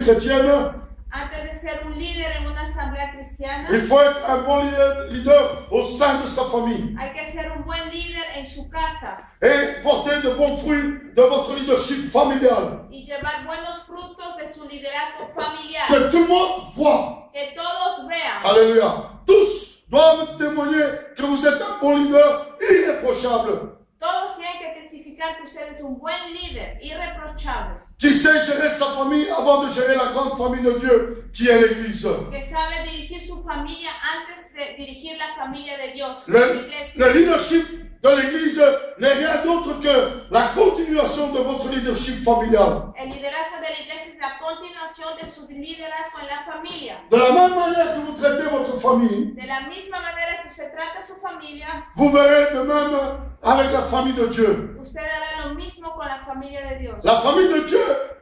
chrétienne, Antes de ser un líder en una asamblea cristiana, il faut être un bon leader au sein de sa famille hay que ser un buen líder en su casa et porter de bons fruits de votre leadership familial. y llevar buenos frutos de su liderazgo familiar. Que tout le monde voit. Que todos vean. Alléluia. Tous doivent témoigner que vous êtes un bon leader irréprochable, Todos tienen que testificar que usted es un buen líder, irreprochable, qui sait gérer sa famille avant de gérer la grande famille de Dieu qui est l'Église. que sabe dirigir su familia antes de dirigir la familia de Dios, la iglesia. Le leadership de l'Église n'est rien d'autre que la continuation de votre leadership familial. El liderazgo de la iglesia es la continuación de su liderazgo en la familia. De la même manière que vous traitez votre famille, De la misma manera que usted trata a su familia, vous verrez de même avec la famille de Dieu. usted hará lo mismo con la familia de Dios. La famille de Dieu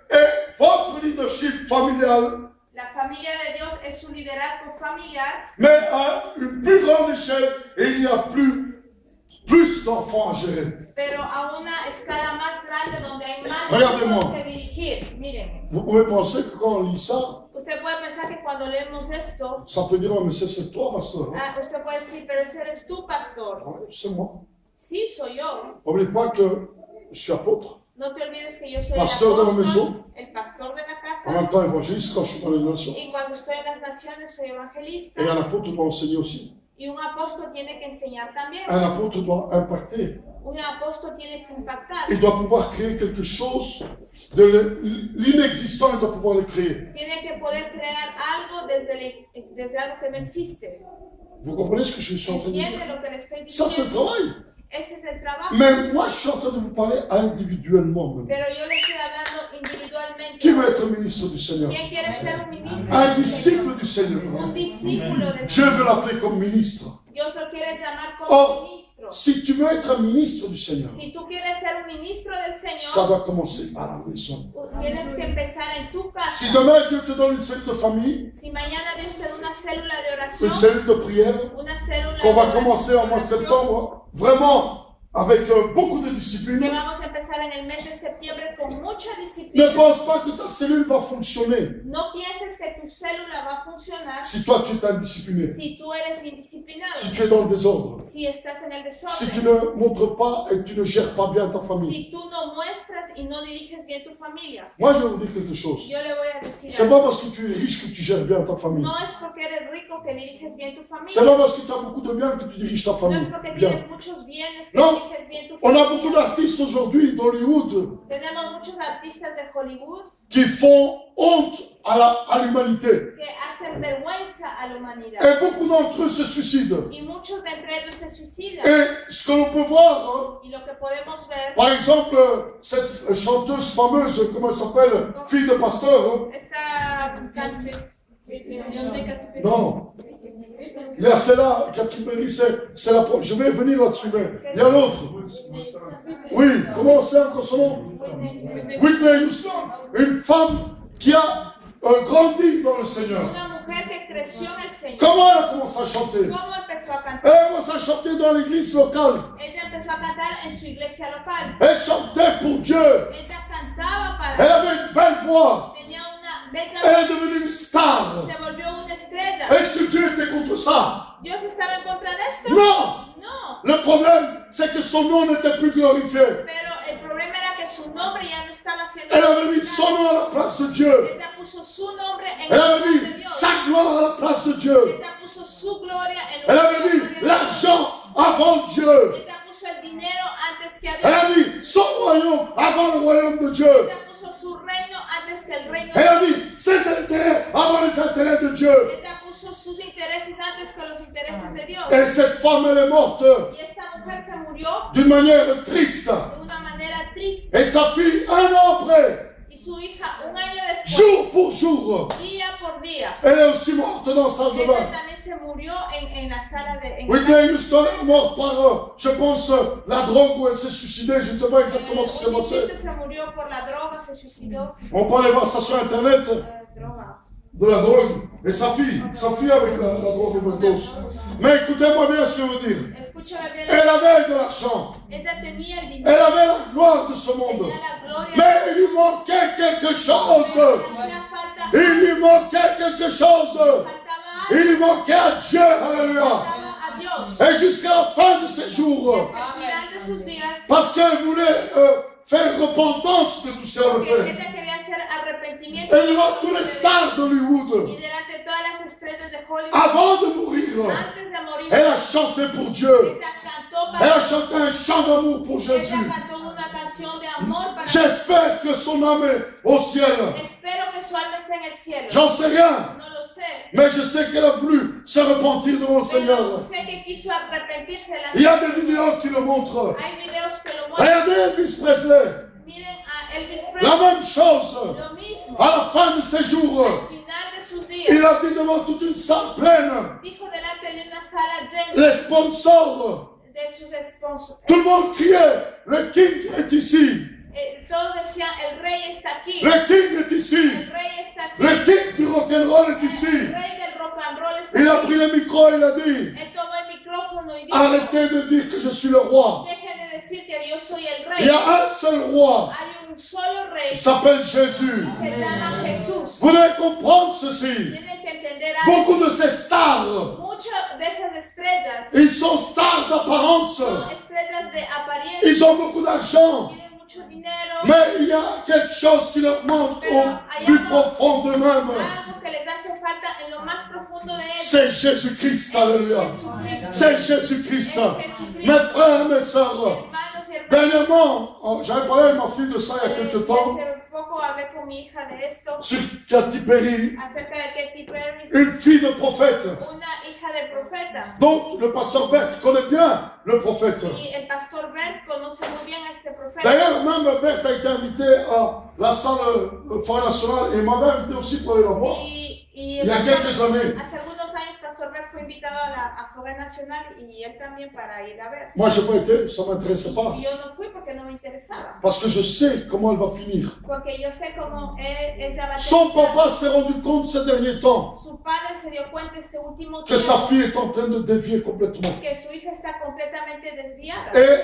est votre leadership familial, La familia de Dios es su liderazgo familiar, mais à une plus grande échelle et il n'y a plus d'enfants à gérer. pero a una escala más grande donde hay más Regardez-moi. hijos que dirigir. Mírenme. Vous pouvez penser que quand on lit ça, Usted puede pensar que cuando leemos esto, ça peut dire, oh, mais c'est toi, pasteur. Hein? usted puede decir, pero ese eres tú, pastor. Ouais, c'est moi. Sí, soy yo. N'oubliez pas que je suis apôtre, No te olvides que yo soy Pastor de la el maison. apóstol, el pastor de la en même casa. temps évangéliste quand je suis dans les nations. Y cuando estoy en las naciones soy evangelista. Et un apôtre doit enseigner aussi. Y un apóstol tiene que enseñar también. Un apôtre doit impacter. Un apóstol tiene que impactar. Il doit pouvoir créer quelque chose de l'inexistant, il doit pouvoir le créer. Tiene que poder crear algo desde algo que no existe. Vous comprenez ce que je suis en train de ¿Entiende dire? lo que le estoy Ça, c'est le diciendo? travail. Ese es el trabajo. Mais moi, je suis en train de vous parler individuellement. Même. Pero yo le estoy hablando individualmente. Qui veut être ministre du Seigneur? ¿Quién quiere ser un ministro? Un disciple du Seigneur. Un discípulo de Dieu veut l'appeler comme ministre. Dios lo quiere llamar como Oh, ministro. si tu veux être un ministre du Seigneur, Si tú quieres ser un ministro del ça Señor, doit commencer à la maison. tienes que empezar en tu casa. Si demain Dieu te donne une cellule de famille, Si mañana Dios te da una célula de une oración, cellule de prière, una célula qu'on va de commencer en mois de oración, septembre, vraiment avec beaucoup de discipline, que vamos a empezar en el mes de septiembre con mucha ne disciplina. pense pas que ta cellule va fonctionner No pienses que tu célula va a funcionar si toi tu es indiscipliné, si tú eres indisciplinado, si tu es dans le désordre, si estás en el si tu desorden, ne montres pas et tu ne gères pas bien ta famille. si tú no muestras y no diriges bien tu familia. Moi, je vais vous dire quelque chose. Yo le voy a decir C'est algo. pas parce que tu es riche que tu gères bien ta famille. No es porque eres rico que diriges bien tu C'est familia. pas parce que tu as beaucoup de biens que tu diriges ta No es famille. porque Bien. tienes muchos bienes que No. diriges bien tu On a familia. beaucoup d'artistes aujourd'hui d'Hollywood Tenemos muchos artistas de Hollywood qui font honte à l'humanité. que hacen vergüenza a la humanidad. Et beaucoup d'entre eux se suicident. Y muchos de entre ellos se suicidan. Et ce que l'on peut voir, Y lo que podemos ver, par exemple, cette chanteuse fameuse, comment elle s'appelle, fille de pasteur, esta canción. non, il y a celle-là, Catherine Berry, c'est la première. Je vais venir là-dessus, mais il y a l'autre. Oui, comment c'est encore son nom? Whitney Houston, une femme qui a grandi dans le Seigneur. Una mujer que creció en el Señor. Comment elle a commencé à chanter? ¿Cómo empezó a cantar? Elle a commencé à chanter dans l'église locale. Ella empezó a cantar en su iglesia local. Elle chantait pour Dieu. Ella cantaba Elle para avait une belle voix. tenía una bella Elle est devenue une star. se volvió una estrella. Est-ce que Dieu était contre ça? ¿Dios estaba en contra de esto? Non! No. Le problème, c'est que son nom n'était plus glorifié. Pero el problema era que su nombre ya no estaba siendo Elle avait mis son nom à la place de Dieu. Ella puso su nombre en Elle el avait nombre de mis Dios. sa gloire à la place de Dieu. Ella puso su gloria en Elle lugar avait de la mis gloria de Dios. l'argent avant Dieu. Ella puso el dinero antes que a Elle a Dios. mis son royaume avant le royaume de Dieu. Ella puso su reino antes que el reino Elle a de Dios. mis ses intérêts avant les intérêts de Dieu. Ella puso sus intereses antes que los intereses de Dios. Et cette femme, elle est morte Y esta mujer se murió d'une manière triste. de una manera triste. Et sa fille, un an après, Y su hija, un año después, jour pour jour, día por día, elle est aussi morte dans sa salle de bain. ella también se murió en la sala de... en Whitney Houston est morte par, je pense, la drogue où elle s'est suicidée. Je ne sais pas exactement ce qui s'est passé. se murió por la droga, se suicidó. On peut aller voir ça sur Internet, Droga. de la drogue. Et sa fille avec la drogue overdose. Mais écoutez-moi bien ce que je veux dire. Escúchame bien. Elle avait de l'argent. Ella tenía el Elle dinero, avait la gloire de ce monde. tenía la gloria. Mais il lui manquait quelque chose. Le hacía falta Il lui manquait quelque chose. faltaba Il algo, lui manquait à Dieu. Alléluia. faltaba a Dios. Et jusqu'à la fin de ses jours. Al final de sus días, Parce qu'elle voulait faire repentance de tout ce qu'elle avait porque fait. ella quería hacer arrepentimiento Et devant tous les stars d'Hollywood, y delante de todas las estrellas de Hollywood, avant de mourir, antes de morir, elle a chanté pour Dieu. ella cantó Elle a para chanté un chant d'amour pour Jésus. ella cantó una canción de amor para J'espère que son âme est au ciel. Espero que su alma esté en el cielo. J'en sais rien. No lo sé. Mais je sais qu'elle a voulu se repentir devant le Pero Seigneur. sé que quiso arrepentirse delante. Il y a des vidéos qui le montrent. Hay videos que lo muestran. Regardez Elvis Presley. Miren a Elvis La Presley. même chose. Lo mismo. À la fin de ses jours, Al final de sus días, il a dit devant toute une salle pleine, dijo delante de una sala llena les sponsors, de sus esposos. tout le monde criait, le King est ici. Todos decían, el rey está aquí. Le King est ici. El rey está aquí. Le King du rock'n'roll est ici. El rey del rock and roll está Il a aquí. pris le micro et il a dit, Él tomó el micrófono y dijo, arrêtez de dire que je suis le roi. deje de decir que yo soy el Il rey. y a un seul roi. Hay un solo rey. Il s'appelle Jésus. Se llama Jesús. Vous devez comprendre ceci. Tienen que entender algo. Beaucoup de ces stars, Muchas de esas estrellas ils sont stars d'apparence. son estrellas de apariencia. Ils ont beaucoup d'argent. Tienen mucho dinero. Mais il y a quelque chose qui leur manque au plus profond d'eux-mêmes. Algo que les hace falta en lo más profundo de ellos. C'est Jésus-Christ. Alléluia. Jesucristo. C'est Jésus-Christ. Mes frères et mes sœurs, Hermanos y hermanas. dernièrement, j'avais parlé avec ma fille de ça il y a quelque temps, Hace poco hablé con mi hija de esto sur Katy Perry, acerca de Katy Perry, une fille de prophète. una hija de profeta. Donc, le pasteur Bert connaît bien le prophète. Y el pastor Bert conoce muy bien a este profeta. D'ailleurs, même Bert a été invité à la salle Forêt Nationale et m'avait invité aussi pour aller la voir. Y Il y a quelques années. hace algunos años Pastor Bert fue invitado a la Foguera Nacional y él también para ir a ver. Moi, je n'ai pas été, ça ne m'intéressait pas. Y yo no fui porque no me interesaba. Parce que je sais comment elle va finir. Porque yo sé cómo ella va a Son terminar. papa s'est rendu compte ces derniers temps Su padre se dio cuenta este último que sa tiempo fille est en train de dévier complètement. que su hija está completamente desviada. Et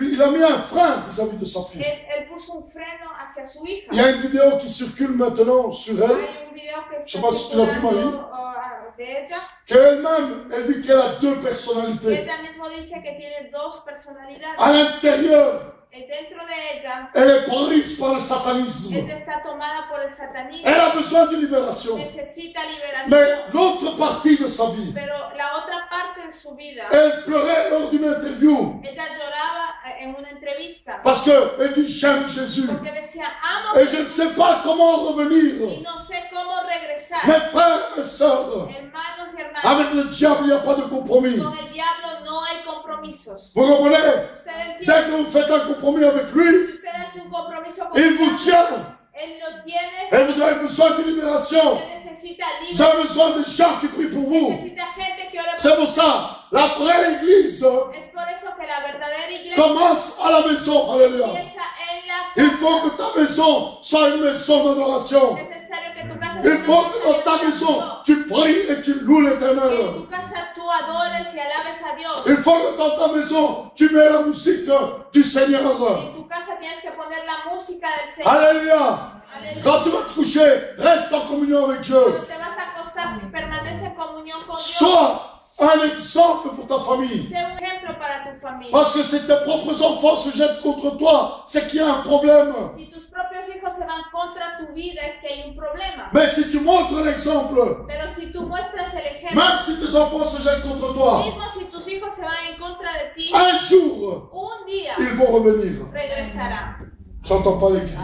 il a mis un frein vis-à-vis de sa fille. Él puso un freno hacia su hija. Il y a une vidéo qui circule maintenant sur elle, Hay un video que Je sais está pas si tu l'as vu, circulando, Marie. de ella. qu'elle-même, elle dit qu'elle a deux Y personnalités. ella mismo dice que tiene dos personalidades. À l'intérieur, Y dentro de ella, elle est prise par le satanisme. ella está tomada por el satanismo. Elle a besoin de libération. Necesita liberación. Mais l'autre partie de sa vie, Pero la otra parte de su vida, elle pleurait lors d'une interview ella lloraba en una entrevista. parce qu'elle dit j'aime Jésus Porque decía, amo et je ne sais pas comment y revenir. no sé cómo regresar. Mes frères et sœurs, Hermanos y hermanas, avec le diable, il n'y a pas de compromis. con el diablo no hay compromisos. Vous comprenez? Usted entiende, Dès que vous faites un compromis avec lui, si usted hace un compromiso con il el vous diablo, tient. él lo tiene, Et vous avez besoin de libération. usted necesita Vous libre, avez besoin de gens qui prient pour vous. necesita gente que ore por C'est pour ça, la vraie église Es por eso que la verdadera iglesia commence à la maison. Alléluia. empieza en la Il faut que ta maison soit une maison d'adoration. Es necesario que tu casa Il faut que dans ta maison, tu pries et tu loues que en l'éternel. tu casa tú adores y alabes a Dios. Il faut que dans ta maison, tu mets la musique du Seigneur. En tu casa tienes que poner la música del Señor. Alléluia. Aleluya. Quand tu vas te coucher, reste en communion avec Dieu. Cuando te vas a acostar, permanece en comunión con Dios. Sois un exemple pour ta famille. Sé un ejemplo para tu familia. Parce que si tes propres enfants se jettent contre toi, c'est qu'il y a un problème. Si tus propios hijos se van contra tu vida, es que hay un problema. Mais si tu montres l'exemple, Pero si tú muestras el ejemplo, même si tes enfants se jettent contre toi, mismo si tus hijos se van en contra de ti, un jour, un día ils vont revenir. regresarán. J'entends pas l'église.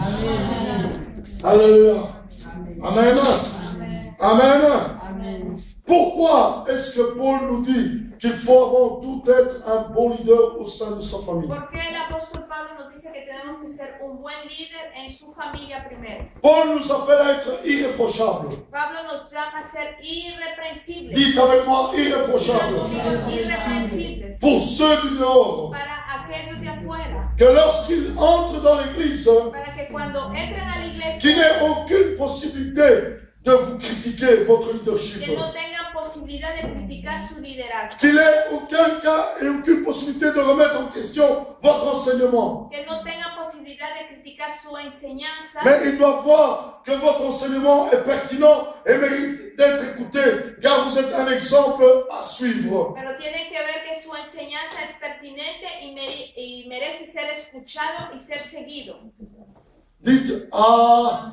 Alléluia. Amen. Amen. Pourquoi est-ce que Paul nous dit qu'il faut avant tout être un bon leader au sein de sa famille? ¿Por qué el apóstol Pablo nos dice que tenemos que ser un buen líder en su familia primero? Paul nous appelle à être irréprochables. Pablo nos llama a ser irreprensibles. Dites avec moi irréprochables. Irreprensibles. Pour ceux du dehors, Para aquellos de afuera. que lorsqu'ils entrent dans l'église, Para que cuando entren a la qu'il iglesia, n'ait aucune possibilité de vous critiquer votre leadership. que no tengan posibilidad de criticar su liderazgo. Qu'il ait aucun cas et aucune possibilité de remettre en question votre enseignement. Que no tenga posibilidad de criticar su enseñanza. Mais il doit voir que votre enseignement est pertinent et mérite d'être écouté, car vous êtes un exemple à suivre. Pero tienen que ver que su enseñanza es pertinente y merece ser escuchado y ser seguido. Dites ah,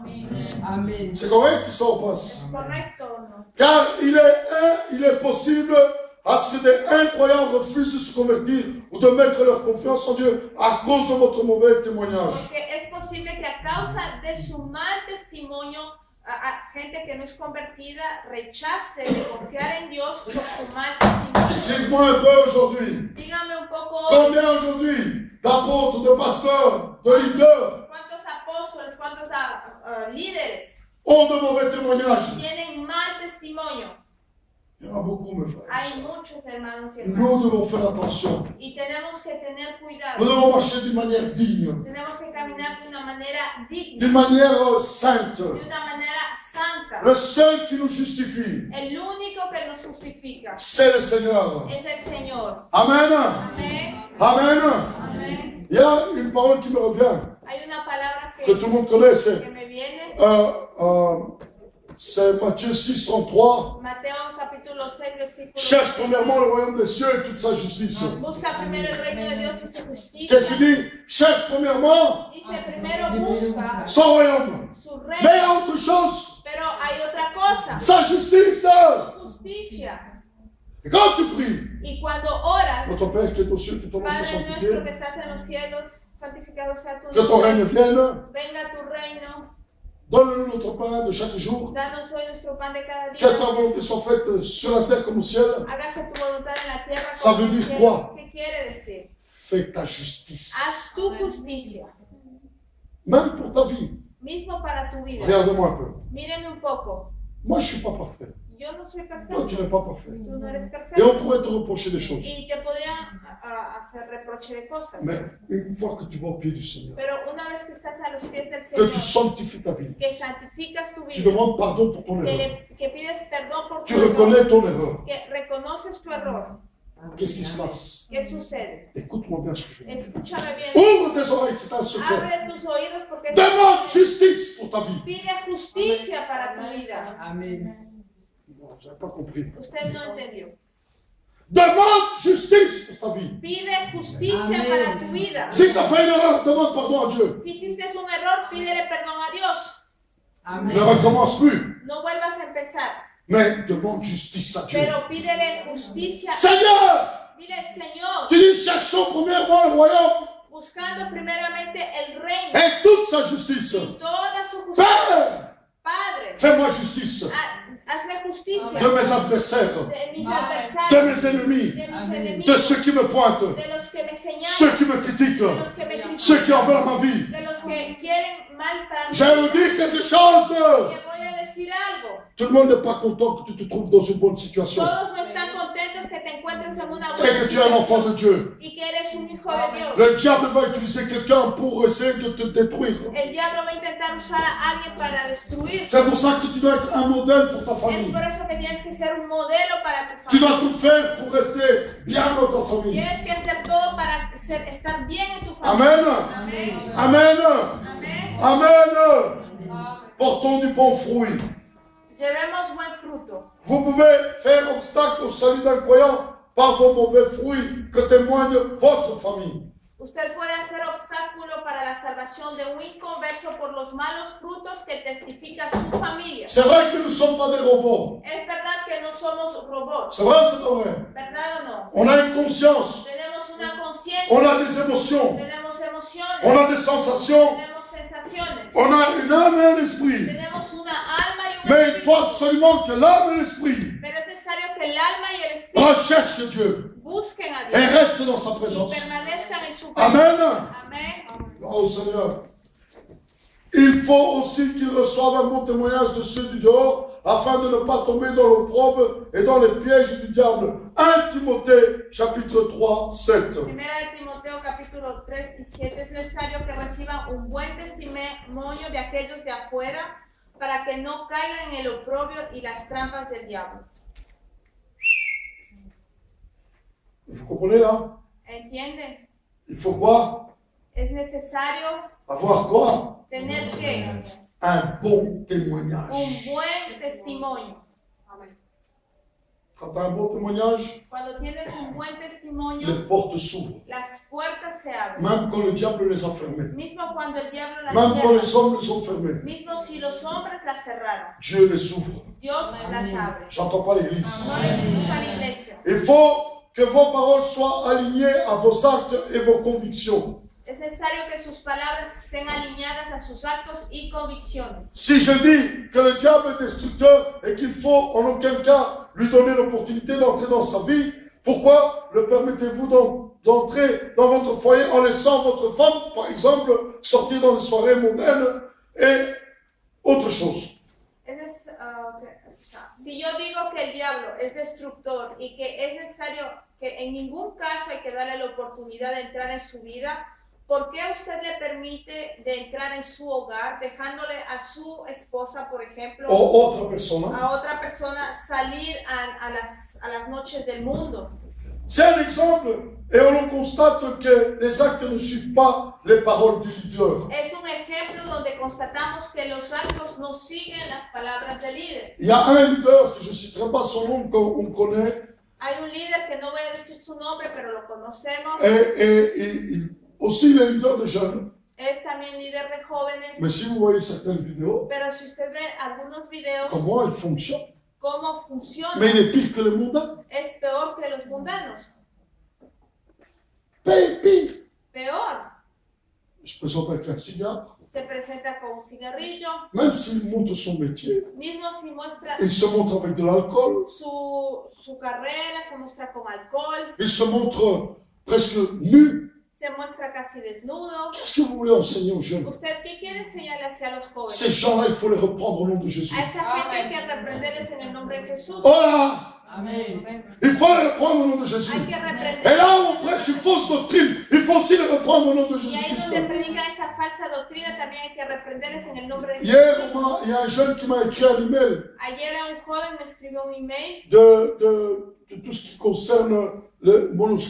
Amen. c'est correct ça ou pas? ¿Es correcto o no? Car il est possible à ce que des incroyants refusent de se convertir ou de mettre leur confiance en Dieu à cause de votre mauvais témoignage. Porque es posible que a causa de su mal testimonio, a gente que no es convertida rechace de confiar en Dios por su mal testimonio. Dites-moi un peu aujourd'hui. Dígame un poco, Combien aujourd'hui d'apôtres, de pasteurs, de leaders ¿cuántos apóstoles, cuántos líderes ont de mauvais témoignages? tienen mal testimonio? Il y en a beaucoup, mes frères. Hay muchos hermanos y hermanas. Nous devons faire attention. Y tenemos que tener Nous cuidado. devons marcher d'une manière digne, Tenemos que caminar de una manera digna, d'une manière sainte. de una manera santa. Le seul qui nous justifie, El único que nos justifica c'est le Seigneur. es el Señor. Amen. Amén. Amen. Amén. Il y a une parole qui me revient, Hay una palabra que tout le monde connaît, c'est que me viene. c'est Matthieu 6, 33. Mateo capítulo 6, versículo Cherche 6. premièrement le royaume des cieux et toute sa justice. Busca primero el reino de Dios y su justicia. Qu'est-ce qu'il dit? Cherche premièrement Dice primero busca son royaume. su Mais il y reino. a autre chose, Pero hay otra cosa. sa justice. Justicia. Et quand tu pries, Y cuando oras, notre Père qui est aux cieux, que ton nom soit Padre sanctifié, nuestro que estás en los cielos, santificado sea tu que ton règne nombre. vienne, Venga tu reino. donne-nous notre pain de chaque jour, Danos hoy nuestro pan de cada que ta día. volonté soit faite sur la terre comme au ciel. Hágase tu voluntad en la tierra Ça como veut en el dire cielo. quoi? ¿Qué quiere decir? Fais ta justice. Haz tu justicia, Même pour ta vie. mismo para tu vida. Regarde-moi un peu. Mírenme un poco. Moi, je ne suis pas parfait. Yo no soy Toi, perfecto. tu n'es pas parfait. Tú no eres Et perfecto. on pourrait te reprocher des choses. Y te podrían hacer reproche de cosas. Mais une fois que tu vas au pied du Seigneur, Pero una vez que estás a los pies del que Señor, tu sanctifies ta vie, que santificas tu tu vida, demandes pardon pour ton erreur, que pides perdón por tu tu reconnais error, ton erreur. que reconoces tu error, Qu'est-ce qui se passe? ¿qué sucede? Écoute-moi bien ce que je dis. Escúchame bien. Ouvre tes oreilles, c'est un secret. Abre tus oídos porque Demande justice pour ta vie. pide justicia para tu vida. Amen. Non, vous n'avez pas compris. Usted no entendió. Demande justice pour ta vie. Pide justicia Amén. para tu vida. Si tu as fait une erreur, demande pardon à Dieu. Si hiciste un error, pídele perdón a Dios. Amen. Ne recommence plus. No vuelvas a empezar, Mais demande justice à Dieu. pero pídele justicia. Seigneur, Dile, Señor, tu dis cherchons premièrement le royaume buscando primeramente el reino et toute sa justice. y toda su justicia. Père, Padre, fais-moi justice hazme justicia de mes adversaires, de mis de adversarios, mes ennemis, de mis Amén. de enemigos, ceux qui me pointent, de los que me señalan, ceux qui me critiquent, de los que me critican, ceux qui en veulent ma vie. de los que quieren mal para mí. Je vais vous dire quelque chose. Te voy a decir algo. Tout le monde n'est pas content que tu te trouves dans une bonne situation Todos no están contentos que te encuentres en una et buena que tu es un enfant de situación Dieu. y que eres un hijo de Dios. Le diable va utiliser quelqu'un pour essayer de te détruire. El diablo va a intentar usar a alguien para destruirte. C'est pour ça que tu dois être un modèle pour ta Es famille. por eso que tienes que ser un modelo para tu Tu dois familia. tout faire pour rester bien dans ta famille. Tienes que hacer todo para estar bien en tu familia. Amen. Amén. Amen. Amén. Amen. Portons du bon fruit. Llevemos buen fruto. Vous pouvez faire obstacle au salut d'un croyant par vos mauvais fruits que témoigne votre famille. Usted puede hacer obstáculo para la salvación de un inconverso por los malos frutos que testifica su familia. C'est vrai que nous ne sommes pas des robots. Es verdad que no somos robots, C'est vrai, c'est pas vrai. ¿verdad o no? On a une conscience, Tenemos una conciencia, on a des émotions, tenemos emociones, on a des sensations, tenemos sensaciones, on a une âme et un esprit. tenemos una alma y un Mais il espíritu. faut absolument que l'âme et l'esprit Pero es necesario que el alma y el espíritu recherchent Dieu busquen a et Dios restent dans sa y présence. permanezcan en su Amen. presencia. Amén. Oh Seigneur. Il faut aussi qu'ils reçoivent un bon témoignage de ceux du dehors afin de ne pas tomber dans l'opprobre et dans les pièges du diable. 1 Timothée chapitre 3, 7. Primera de Timoteo capítulo 3 y 7 es necesario que reciban un buen testimonio de aquellos de afuera para que no caigan en el oprobio y las trampas del diablo. Vous comprenez là? ¿Entienden? Il faut quoi? Es necesario Avoir quoi? tener que Un bon un témoignage. buen testimonio. Quand tu as un bon témoignage, Cuando tienes un buen testimonio, les portes s'ouvrent. las puertas se abren. Même quand le diable les a fermées. Mismo cuando el diablo las Même quand les cierra, hommes les ont fermées. mismo si los hombres las cerraron, Dieu les ouvre. Dios las abre. J'entends pas l'église. No les escucha a la iglesia. Il faut que vos paroles soient alignées à vos actes et vos convictions. Es necesario que sus palabras estén alineadas a sus actos y convicciones. Si je dis que le diable est destructeur et qu'il faut en aucun cas lui donner l'opportunité d'entrer dans sa vie, pourquoi le permettez-vous d'entrer dans votre foyer en laissant votre femme, par exemple, sortir dans des soirées mondaines et autre chose? Si yo digo que el diablo es destructor y que es necesario que en ningún caso hay que darle la oportunidad de entrar en su vida, ¿por qué a usted le permite de entrar en su hogar, dejándole a su esposa, por ejemplo, O otra persona. a otra persona salir a las noches del mundo? C'est un exemple et on constate que les actes ne suivent pas les paroles du leader. Es un ejemplo donde constatamos que los actos no siguen las palabras del líder. Il y a un leader que je ne citerai pas son nom, qu'on connaît, Hay un líder que no voy a decir su nombre, pero lo conocemos. et aussi les leaders de jeunes. Es también líder de jóvenes. Mais si vous voyez certaines vidéos, Pero si usted ve algunos videos, comment elles fonctionnent. cómo funciona, Mais il est pire que les mondains. es peor que los mundanos. Pire. Peor. Je présente avec un cigare. Se presenta con un cigarrillo, Même s'il montre son métier, mismo si muestra il se montre avec de l'alcool, su carrera, se muestra con alcohol, il se montre presque nu. se muestra casi desnudo. Qu'est-ce que vous voulez enseigner aux jeunes? ¿Usted qué quiere enseñarle hacia los jóvenes? Ces gens-là, il faut les reprendre au nom de Jésus. A esa gente hay que reprenderles en el nombre de Jesús. Oh là! Amen. Il faut les reprendre au nom de Jésus. Hay que Et reprender. là où on prêche une fausse doctrine, il faut aussi les reprendre au nom de Y ahí Jésus-Christ. donde predican esa falsa doctrina, también hay que reprenderles en el nombre de Hier, Jesús. il y a un jeune qui m'a écrit un email Ayer un joven me escribió un email de tout ce qui concerne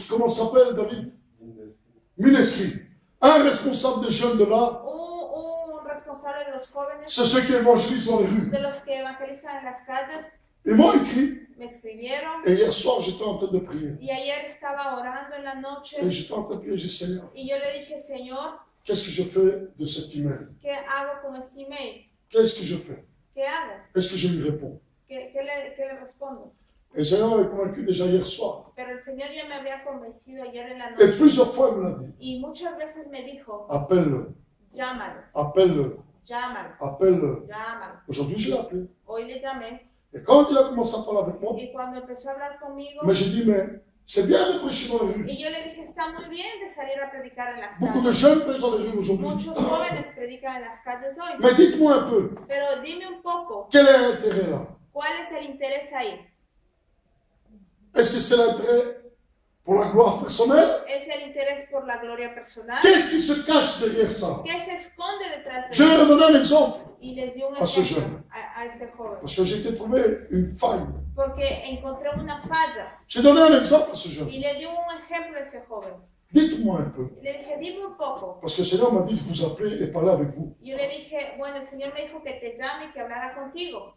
comment ça s'appelle, David? Minescrit. Un responsable des jeunes de là, un responsable de los jóvenes, c'est ceux qui évangélisent dans les rues. de los que evangelizan en las calles, Ils m'ont écrit, me escribieron et hier soir, j'étais en train de prier. y ayer estaba orando en la noche Et j'étais en train de prier, j'ai dit, Seigneur, y yo le dije, Señor, qu'est-ce que je fais de cet email? ¿qué hago con este email? Qu'est-ce que je fais? ¿Qué hago? Est-ce que je lui réponds? ¿Qué le respondo? Et le Seigneur m'avait convaincu déjà hier soir. Pero el Señor ya me había convencido ayer en la Et noche plusieurs fois, il me l'a dit. y muchas veces me dijo, Appelle-le, llámalo, appelle-le, llámalo, appelle-le. llámalo. Aujourd'hui, je l'ai appelé. Hoy le llamé Et quand il a commencé à parler avec moi, y cuando empezó a hablar conmigo, mais j'ai dit, mais c'est bien de prêcher dans les rues. y yo le dije, está muy bien de salir a predicar en las Beaucoup de calles. jeunes prêchent dans les rues aujourd'hui. Muchos jóvenes predican en las calles hoy. Mais dites-moi un peu, Pero dime un poco, quel est l'intérêt là? ¿cuál es el interés ahí? Est-ce que c'est l'intérêt pour la gloire personnelle? ¿Es el interés por la gloria personal? Qu'est-ce qui se cache derrière ça? ¿Qué se esconde detrás de Je vais eso? leur donner un exemple. Y les di un A ce ejemplo jeune. a este joven. Parce que j'ai été trouver une faille. Porque encontré una falla J'ai donné un exemple à ce jeune. y le di un ejemplo a ese joven. Dites-moi un peu. Y le dije, dime un poco. Parce que le Seigneur m'a dit de vous appeler et parler avec vous. Y yo le dije, bueno, el Señor me dijo que te llame y que hablara contigo.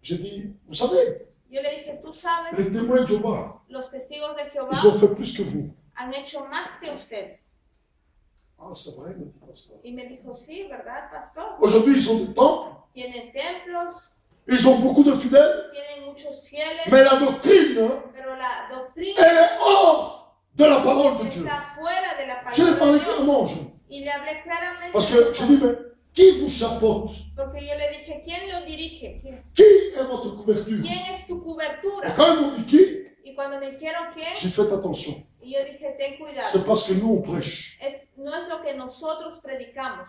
J'ai dit, vous savez, Yo le dije, tú sabes, les témoins de Jéhovah, los testigos de Jehová ils ont fait plus que vous. han hecho más que ustedes. Ah, c'est vrai, me dit le pasteur. Y me dijo, sí, ¿verdad, pastor? Aujourd'hui, ils ont des temples, Tienen templos, ils ont beaucoup de fidèles, tienen muchos fieles, mais la doctrine, pero la doctrina elle est hors de la parole de Dieu. está fuera de la Je l'ai palabra parlé de Dios. clairement, je. Y le hablé claramente. Parce que je dis, mais qui vous chapeaute? Porque yo le dije, ¿quién lo dirige? Qui est votre couverture? ¿Quién es tu Et cobertura? quand ils m'ont dit qui, Y cuando me dijeron quién, j'ai fait attention. y yo dije, ten cuidado. C'est parce que nous, on prêche. No es lo que nosotros predicamos.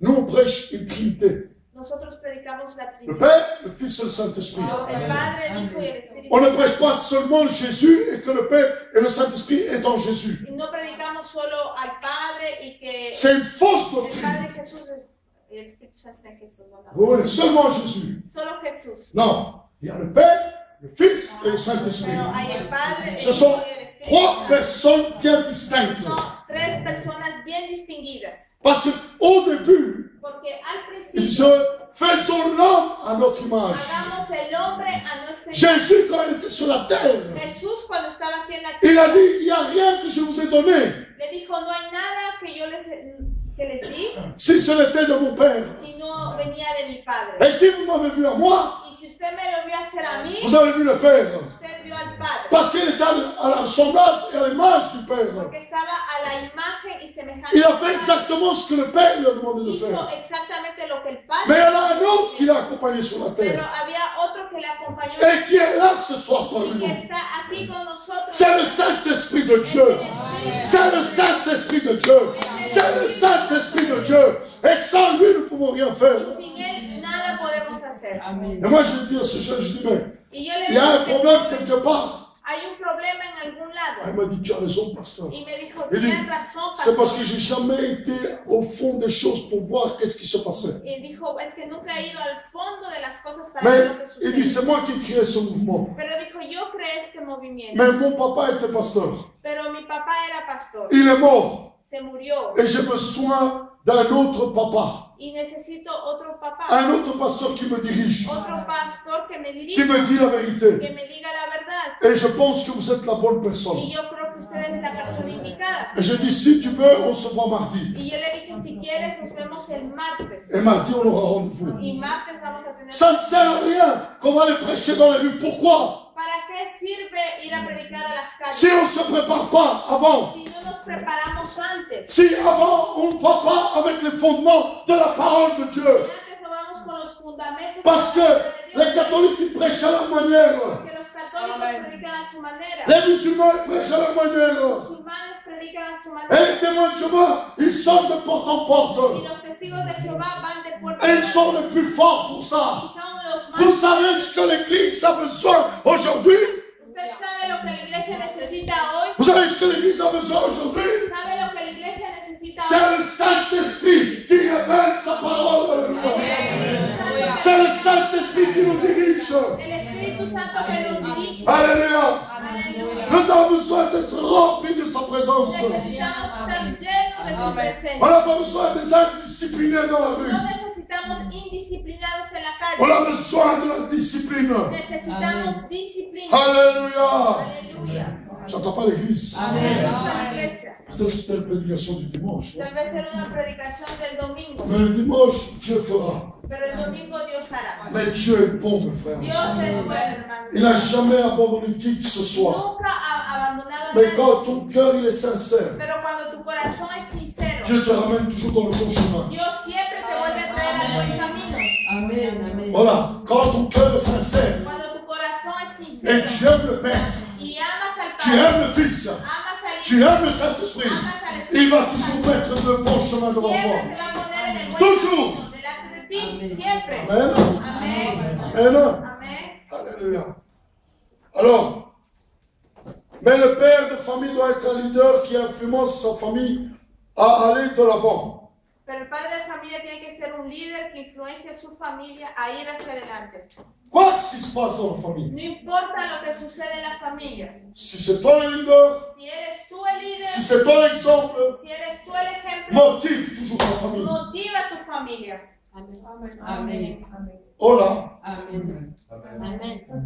Nous, on prêche une trinité. Nosotros predicamos la Le Trinidad. Père, le Fils et le Saint-Esprit. El Padre, el Hijo y el Espíritu On ne Santo. prêche pas seulement Jésus et que le Père et le Saint-Esprit est en Jésus. Y no predicamos solo al Padre y que C'est une fausse el doctrine. Padre Jesús y el Espíritu Santo está en Jesús. No, no. Oui, seulement Jésus. Solo Jesús. Non, il y a le Père, le Fils et le Saint-Esprit. Pero hay el Padre, el Ce sont Hijo y el Espíritu trois Santo. personnes bien distinctes. Son tres personas bien distinguidas. Parce qu'au début, Porque al il principio se faisons l'homme à notre image. hagamos el hombre a nuestra imagen. Jésus, quand il était sur la terre, Jesús cuando estaba aquí en la il a tierra dit, il n'y a rien que je vous ai donné, le dijo, no hay nada que yo les di si ce n'était de mon Père. si no venía de mi Padre. Et si vous m'avez vu à moi, Y si usted me lo vio hacer a mí, vous avez vu le Père. usted vio al Padre. Parce qu'il était à la semblance et à l'image du Père. Porque estaba a la imagen y semejanza Il a del fait Padre. exactement ce que le Père lui a demandé de Hizo faire. exactamente lo que el Padre Mais il y en a un autre qui l'a accompagné sur la Pero terre. había otro que le acompañó Et qui est là ce soir y parmi que nous. está aquí con nosotros. C'est le Saint-Esprit de Dieu. C'est le Saint-Esprit de Dieu. C'est le Saint-Esprit de Dieu. Et sans lui, nous ne pouvons rien faire. Sin él nada podemos hacer. Amen. Et moi, je dis à ce jeune, je dis, mais Y yo le il y a un dije, problème quelque part. hay un problema en algún Elle lado. m'a dit, tu as raison, pasteur. Y me dijo, Il dit, tienes razón, c'est parce pastor. que j'ai jamais été au fond des choses pour voir qu'est-ce qui se passait. Y dijo, es que nunca he ido al fondo de las cosas para ver Mais lo que il dit, sucede. c'est moi qui ai créé ce mouvement. Pero dijo, yo creé este movimiento. Mais mon papa était pasteur. Pero mi papá era pastor. Il est mort. Se murió. Et j'ai besoin d'un autre papa. Y necesito otro papá. Un autre pasteur qui me dirige. Otro pastor que me Qui dirija. me dit la vérité. Que me diga la verdad. Et je pense que vous êtes la bonne personne. Y yo creo que usted es la persona indicada. Et j'ai dit, si tu veux, on se voit mardi. Y yo le dije, si quieres, nos vemos el martes. Et mardi, on aura rendez-vous. Y martes vamos a tener... Ça ne sert à rien qu'on va aller prêcher dans les rues. Pourquoi? ¿Para qué sirve ir a predicar a las calles? Si on ne se prépare pas avant. Si no nos preparamos antes. Si avant, on ne va pas avec les fondements de la parole de Si Dieu. antes no vamos con los fundamentos Parce de que la palabra de les Dios. catholiques, ils prêchent à leur manière. Porque los católicos Amén. predican a su manera. Les musulmans, ils prêchent à leur manière. Los musulmanes predican a su Et manera. les témoins de Jéhovah, ils sortent de porte en Y porte. los testigos de Jehová van de puerta Et en ils puerta. sont les plus forts pour Y ça. son los Vous más... savez ce que l'Église a besoin aujourd'hui? ¿Usted sabe lo que la iglesia necesita hoy? Vous savez ce que l'Église a besoin aujourd'hui? ¿Sabe lo que la iglesia necesita hoy? C'est le Saint-Esprit qui révèle sa parole. Alléluia. C'est le Saint-Esprit qui nous dirige. El Espíritu Santo que nos dirige. Alléluia. Aleluya. Nous avons besoin d'être remplis de sa présence. Necesitamos estar llenos de su On presencia. n'a pas besoin des indisciplinés dans la rue. No necesitamos indisciplinados en la On calle. a besoin de la discipline. Necesitamos disciplina. Alléluia. Aleluya. J'entends pas l'Église. Amen. La iglesia. Peut-être c'était la prédication du dimanche. Tal vez era una predicación del domingo. Mais le dimanche, Dieu fera. Pero el domingo Dios hará. Mais Dieu est bon, mes frères. Dios es bueno, hermano. Il n'a jamais abandonné qui que ce soit. Nunca ha abandonado a Mais nadie. quand ton cœur il est sincère, Pero cuando tu corazón es sincero, Dieu te ramène toujours dans le bon chemin. Dios siempre te vuelve a traer al buen camino. Amen. Amen. Voilà, quand ton cœur est sincère Cuando tu corazón es et sincero tu aimes le Père, y amas al tu Padre, aimes le Fils, amas al tu Hijo, aimes le Saint-Esprit, amas al Espíritu il va Santo, toujours mettre le bon chemin devant siempre toi. te va a poner en el buen Toujours. camino delante de ti, Amén. siempre. Amen. Amén. Amen. Amén. Alléluia. Alors, mais le père de famille doit être un leader qui influence sa famille à aller de l'avant. Pero el padre de familia tiene que ser un líder que influencia a su familia a ir hacia adelante. Quoi que se passe dans la famille, No importa lo que sucede en la familia. si c'est toi le leader, Si eres tú el líder, si c'est toi l'exemple, si eres tú el ejemplo, motive toujours ta famille. motiva a tu familia. Amen. Oh là, Amen.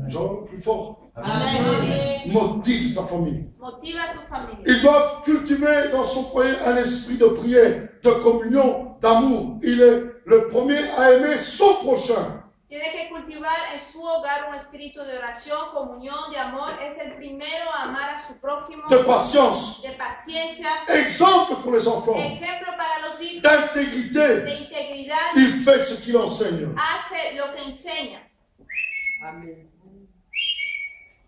genre plus fort. Amén. Motive ta famille. Motiva a tu familia. Ils doivent cultiver dans son foyer un esprit de prière, de communion, d'amour. Il est le premier à aimer son prochain. Tiene que cultivar en su hogar un espíritu de oración, comunión, de amor. Es el primero a amar a su prójimo, De patience, de paciencia, exemple pour les enfants, ejemplo para los hijos, d'intégrité. de integridad. Il fait ce qu'il enseigne. Hace lo que enseña. Amen.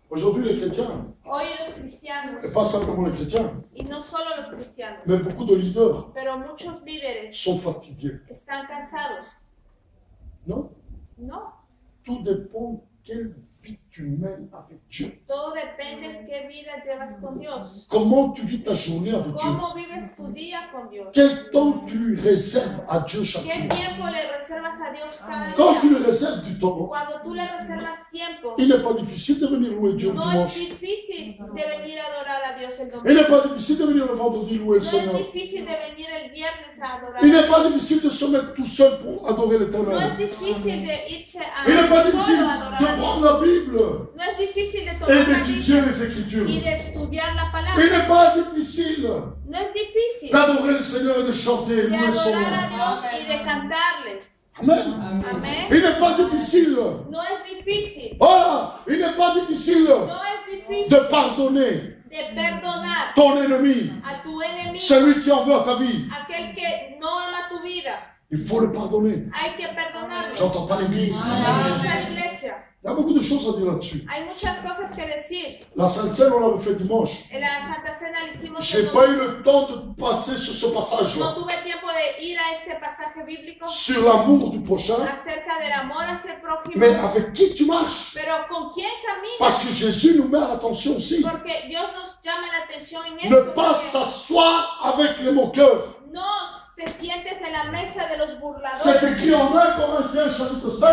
Aujourd'hui, les chrétiens, Hoy los cristianos, et pas simplement les chrétiens, y no solo los cristianos, mais beaucoup de leaders pero muchos líderes sont fatigués. están cansados. Non? No, Tout dépend quelle vie tu mènes avec Dieu. todo depende en qué vida llevas con Dios. Comment tu vis ta journée avec Dieu. ¿Cómo vives tu día con Dios? Quel temps tu lui réserves à Dieu chaque ¿Qué jour. tiempo le reservas a Dios cada Quand tu día? lui réserves du temps, Cuando tú le reservas tiempo, il n'est pas difficile de venir louer Dieu le No es dimanche. difícil de venir a adorar a Dios el Il domingo. n'est pas difficile de venir le vendredi louer le No es Seigneur. difícil de venir el viernes a adorar. Il n'est pas difficile de se mettre tout seul pour adorer No es l'Éternel. difícil de irse Il n'est pas a difficile solo a adorar de a Dios. prendre la Bible No es difícil de et tomar la d'étudier Biblia les Écritures. y de estudiar la Il palabra. n'est pas difficile No es difícil d'adorer le Seigneur et de chanter, de louer son adorar a nom. Dios y de cantarle. Amen. Amén. Il n'est pas difficile. No es difícil. Voilà, il n'est pas difficile No es difícil de pardonner de perdonar ton ennemi, a tu enemigo, celui qui en veut à ta vie. aquel que no ama tu vida. Il faut le pardonner. Hay que perdonarlo. J'entends pas l'église. Escucha la iglesia. Il y a beaucoup de choses à dire là-dessus. Hay muchas cosas que decir. La Sainte Seine, on l'avait fait dimanche. En la Santa Cena le hicimos J'ai el pas domingo. eu le temps de passer sur ce No passage-là. tuve tiempo de ir a ese pasaje bíblico Sur l'amour du prochain. acerca del amor hacia el prójimo. Mais avec qui tu marches? Pero ¿con quién caminas? Parce que Jésus nous met à l'attention aussi. Porque Dios nos llama la atención en Ne esto. pas porque s'asseoir avec les moqueurs. No te sientes en la mesa de los C'est burladores. écrit en 1 Corinthiens chapitre 5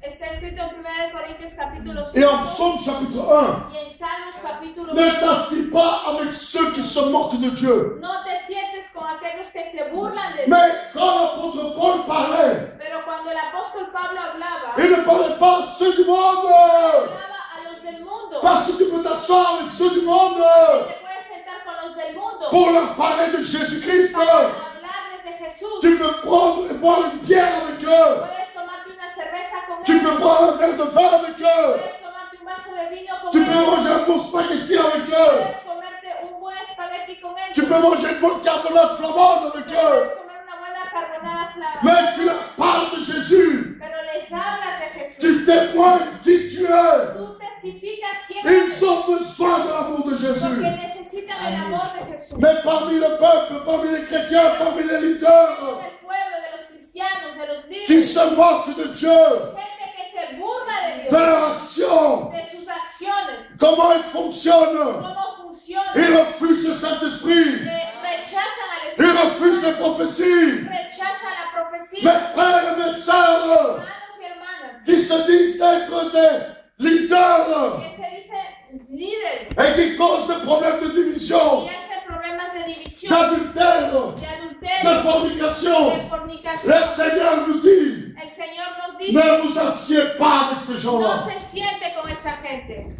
Está escrito en 1 Corintios capítulo et en 5 Psaume chapitre 1. y en Salmos capítulo Ne 1. t'assis pas avec ceux qui se moquent de Dieu. No te sientes con aquellos que se burlan de Dios. Mais quand l'apôtre Paul parlait, Pero cuando el apóstol Pablo hablaba, il ne parlait pas à ceux du monde. hablaba a los del mundo. Parce que tu peux t'asseoir avec ceux du monde Te puedes sentar con los del mundo pour leur parler de Jésus-Christ. para hablarles de Jesús. Tu peux prendre et boire une bière avec eux. Puedes tomarte una cerveza con Tu peux ellos. boire un verre de vin avec eux. Puedes tomarte un vaso de vino con Tu peux ellos. manger un bon spaghetti avec eux. Puedes comerte un buen espagueti con ellos. Tu peux manger une bonne carbonate flamande avec eux. Puedes comer una buena carbonada flamante. Mais tu leur parles de Jésus. Pero les hablas de Jesús. Tu témoignes qui tu es. Tú testificas quién Ils eres. ont besoin de l'amour de Porque Jésus. necesitan el amor de Jesús. Mais parmi le peuple, parmi les chrétiens, parmi les leaders Del pueblo, de los cristianos, de los qui líderes. se moquent de Dieu, Gente que se burla de de Dios. leur action, De sus acciones. comment ils fonctionnent. Cómo funciona. Ils refusent le Saint-Esprit. Que rechazan al Ils Espíritu. refusent les prophéties. Rechazan la profecía. Mes frères et mes sœurs Hermanos y hermanas. qui se disent être des leaders Que se dicen líderes. et qui causent des problèmes de division, Y hacen problemas de división. d'adultère, De de adulterio. fornication. De fornicación. Le Seigneur nous dit, El Señor nos dice. ne vous assieds pas avec ces gens-là. No se siente con esa gente.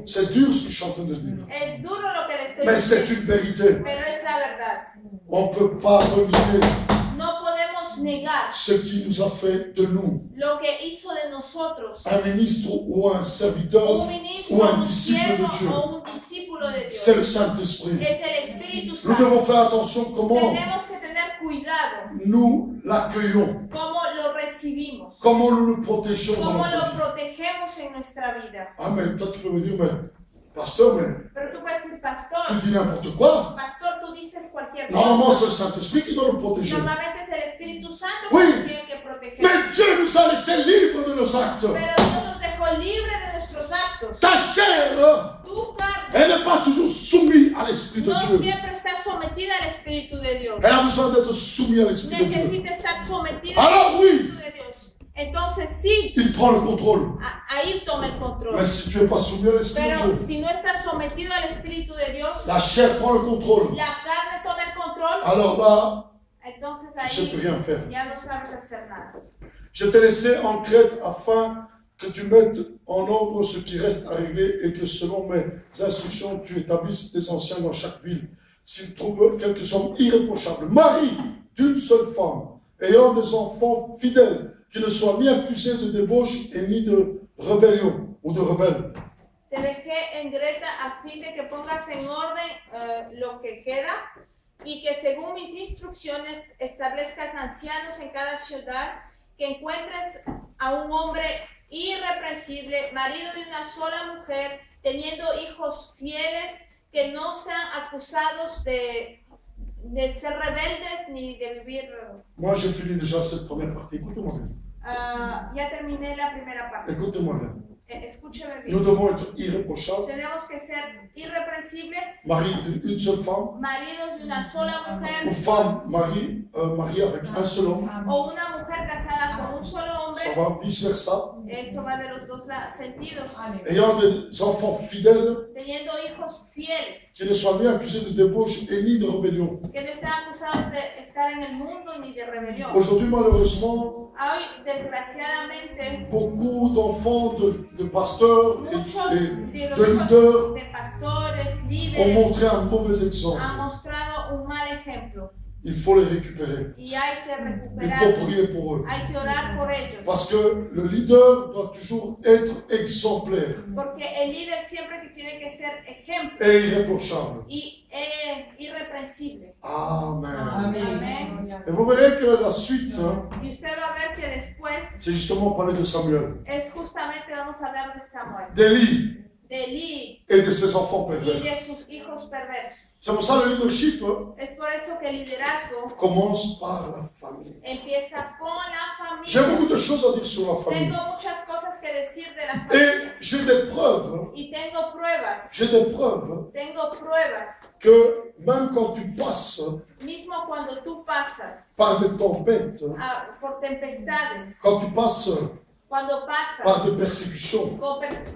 C'est dur ce que je suis en train de dire. Es duro lo que le estoy Mais c'est diciendo, une vérité. pero es la verdad. On ne peut pas renier No podemos negar ce qui nous a fait de nous lo que hizo de nosotros un ministre ou un serviteur un ministro, ou un un disciple siervo de Dieu. o un discípulo de C'est le Dios. Saint-Esprit. Es el Espíritu Nous Santo. devons faire attention comment Tenemos que tener cuidado nous l'accueillons, cómo lo recibimos, comment nous le protégeons dans cómo notre lo vie. protegemos en nuestra vida. Amen. Toi, tu peux me dire, mais pasteur, mais Pero tú puedes decir, tu pastor, dis n'importe quoi. pastor, tú dices cualquier Normalement, c'est cosa. le Saint-Esprit qui doit nous protéger. Normalmente es el Espíritu Santo Oui. que nos tiene que proteger. Mais Dieu nous a laissés libres de nos actes. Pero Dios nos dejó libre de nuestros actos. Ta chair, Tu carne elle n'est pas toujours soumise à l'Esprit de no Dieu. siempre está sometida al Espíritu de Dios. Elle a besoin d'être soumise à l'Esprit de Dieu. Necesita estar sometida Alors al oui, Espíritu de Dios. Entonces sí, il prend le contrôle. ahí toma el control. Mais si tu n'es pas soumis à l'Esprit de Pero Dieu, si no estás sometido al Espíritu de Dios, la chair prend le contrôle. la carne toma el control, Alors là, entonces tu ne sais plus ahí rien faire. ya no sabes hacer nada. Je t'ai laissé en Crète afin que tu mettes en ordre ce qui reste à régler et que selon mes instructions, tu établisses tes anciens dans chaque ville. S'ils trouvent quelques hommes irréprochables, mari d'une seule femme, ayant des enfants fidèles, qui ne soient ni accusés de débauche et ni de rébellion ou de rebelle. Te dejé en Greta a fin de que pongas en orden lo que queda y que según mis instrucciones establezcas ancianos en cada ciudad, que encuentres a un hombre irreprensible, marido de una sola mujer, teniendo hijos fieles, que no sean acusados de ser rebeldes ni de vivir. Moi, j'ai fini déjà cette première partie. Écoutez-moi bien. Ya terminé la primera parte. Écoutez-moi bien. Escúcheme Nous bien. devons être irréprochables, Tenemos que ser irreprensibles, mari d'une seule femme, maridos de una sola ou mujer femme mariée avec un seul homme. o una mujer casada con un solo hombre Ça va vice-versa. Eso va de los dos sentidos. ayant des enfants fidèles, Teniendo hijos fieles, qui ne soient ni accusés de débauche et ni de rébellion. que no están acusados de estar en el mundo ni de rebelión. Aujourd'hui, malheureusement, Hoy, desgraciadamente, beaucoup d'enfants de pasteurs muchos et de los de hijos leaders de pastores, ont líderes, montré un mauvais exemple. han mostrado un mal ejemplo Il faut les récupérer. y hay que Il faut recuperarlos. prier pour eux. Hay que orar por ellos. Parce que le leader doit toujours être exemplaire Porque el líder siempre que tiene que ser ejemplo et irréprochable. y irreprensible. Amen. Amén. Et vous verrez que la suite, hein, Y usted va a ver que después c'est justement parler de Samuel, es justamente vamos a hablar de Samuel, d'Élie de Elí et de ses enfants y pervers. de sus hijos perversos. C'est pour ça que le leadership hein, Es por eso que el liderazgo commence par la famille. empieza con la J'ai familia. beaucoup de choses à dire sur la famille. Tengo muchas cosas que decir de la Et familia j'ai des preuves, hein, y tengo pruebas, que même quand tu passes mismo cuando tú pasas par des tempêtes, por tempestades, quand tu passes cuando pasas par des persécutions,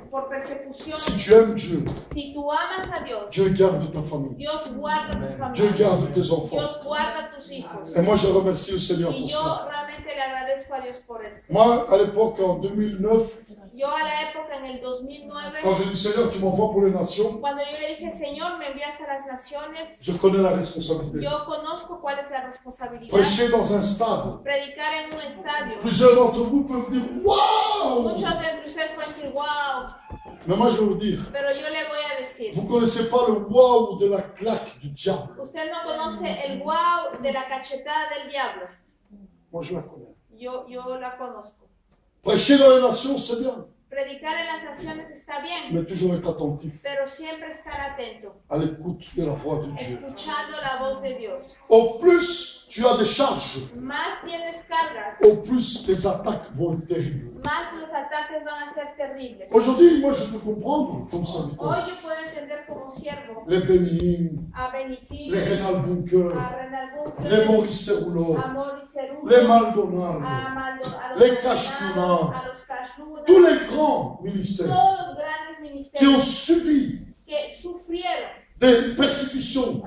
por persecución, si tu aimes Dieu, si tú amas a Dios, Dieu garde ta famille. Dios guarda tu Dieu familia, garde tes enfants. Dios guarda tus hijos. Et moi, je remercie le Seigneur Y pour yo ça. realmente le agradezco a Dios por esto. Moi, à l'époque, en 2009, Yo a la época, en el 2009, quand j'ai dit Seigneur, tu m'envoies pour les nations, cuando yo le dije, Señor, me envías a las naciones, je connais la responsabilité. yo conozco cuál es la responsabilidad. Prêcher dans un stade. Predicar en un estadio. Plusieurs d'entre vous peuvent dire Waouh! Muchos de entre ustedes pueden decir, wow, Mais moi, je vais vous dire, pero yo le voy a decir, vous ne connaissez pas le waouh de la claque du diable. usted no conoce el wow de la cachetada del diablo. Moi, je la connais. Yo la conozco. Prêcher dans les nations, c'est bien, Predicar en las naciones está bien, mais toujours être attentif pero siempre estar atento, à l'écoute de la voix de Dieu. escuchando la voz de Dios. Au plus tu as des charges, Más tienes cargas, au plus les attaques vont être terribles. más los ataques van a ser terribles. Aujourd'hui, moi, je peux comprendre comme serviteur. Hoy yo puedo entender como siervo Les Benihim, a Benihim, les Renal Bunker, a Renal les Bunker, Maurice Serroulot, a Maurice Cerulo, les Maldonado, a los les Maldonados, Kashkuna, a los Kashkuna, tous les grands ministères todos los grandes qui ont ministerios subi que sufrieron des persécutions,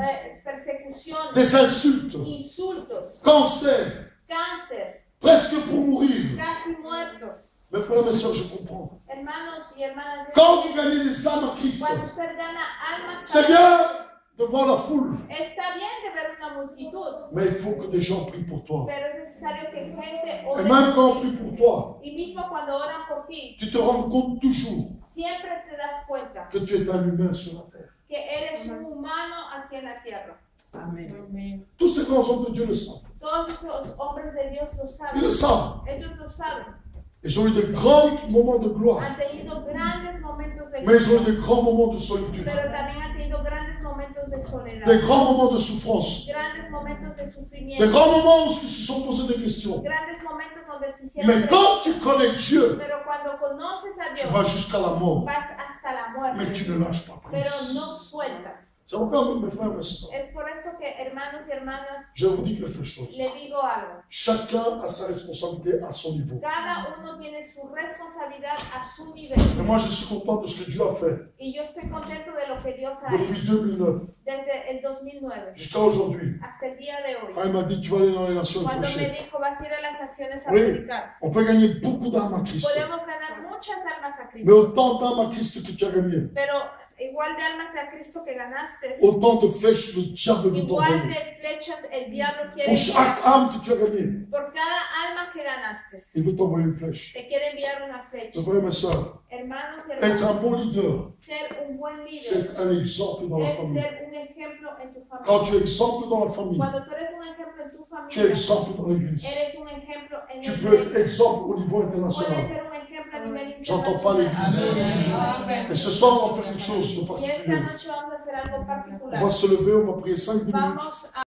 persecuciones, des insultes, insultos, cancer, cáncer, presque pour mourir. casi muertos. Mes frères, mes soeurs, je comprends. Hermanos y hermanas, Quand vous gagnez des âmes à Christ, cuando usted gana almas, c'est bien de voir la foule, está bien de ver una multitud, mais il faut que des gens prient pour toi. pero es necesario que gente Et ore même quand on por prie ti. pour toi, Y mismo cuando oran por ti, tu te rends compte toujours siempre te das cuenta que tu es un humain sur la terre. que eres un humano aquí en la tierra. Amén. Tous ces grands hommes de Dieu le savent. Todos esos hombres de Dios lo Ils le saben. savent. Ellos lo saben. Ils ont eu de grands moments de gloire, Han tenido grandes momentos de mais ils ont eu gloria, de grands moments de solitude, pero también han tenido grandes momentos de des soledad, grands moments de souffrance, grandes momentos de des sufrimiento, grands moments où ils se sont posés des questions. grandes momentos donde se hicieron Mais quand tu preguntas. connais Dieu, Pero cuando conoces a tu Dios, vas jusqu'à la mort, vas hasta la mais muerte, tu ne lâches pas pero prise. no sueltas. C'est encore, mes frères, mes sœurs. Es por eso que, hermanos y hermanas, Je vous dis quelque chose. le digo algo. Chacun a sa responsabilité à son niveau. Cada uno tiene su responsabilidad a su nivel. Et moi, je suis content de ce que Dieu a fait Y yo estoy contento de lo que Dios ha depuis hecho 2009 desde el 2009 jusqu'à aujourd'hui. hasta el día de Quand hoy. il m'a dit, tu vas aller dans les nations et Cuando me prêcher. dijo, vas a ir a las naciones a Oui, predicar. on peut gagner beaucoup d'âmes à Christ. Podemos ganar muchas almas a Mais Cristo. autant d'âmes à Christ que tu as gagné, Pero igual de almas a Cristo que ganaste, autant de flèches le diable veut igual t'envoyer. de flechas el diablo Pour quiere chaque enviar. âme que tu as gagnée, Por cada alma que ganaste, il veut t'envoyer une flèche. te quiere enviar una flecha. Mes frères et mes sœurs, Hermanos y être un hermanas, bon leader, ser un buen líder c'est un exemple dans la es famille. ser un ejemplo en tu Quand familia. tu es exemple dans la famille, Cuando tú eres un ejemplo en tu tu es familia, exemple dans l'église. eres un ejemplo en Tu la peux être iglesia. exemple au niveau Puedes international. ser un ejemplo a nivel J'entends pas l'église. internacional. Et ce soir, on va faire quelque chose de Y esta particulier. noche vamos a hacer algo On particular. va se lever, on va prier 5 minutes. Vamos a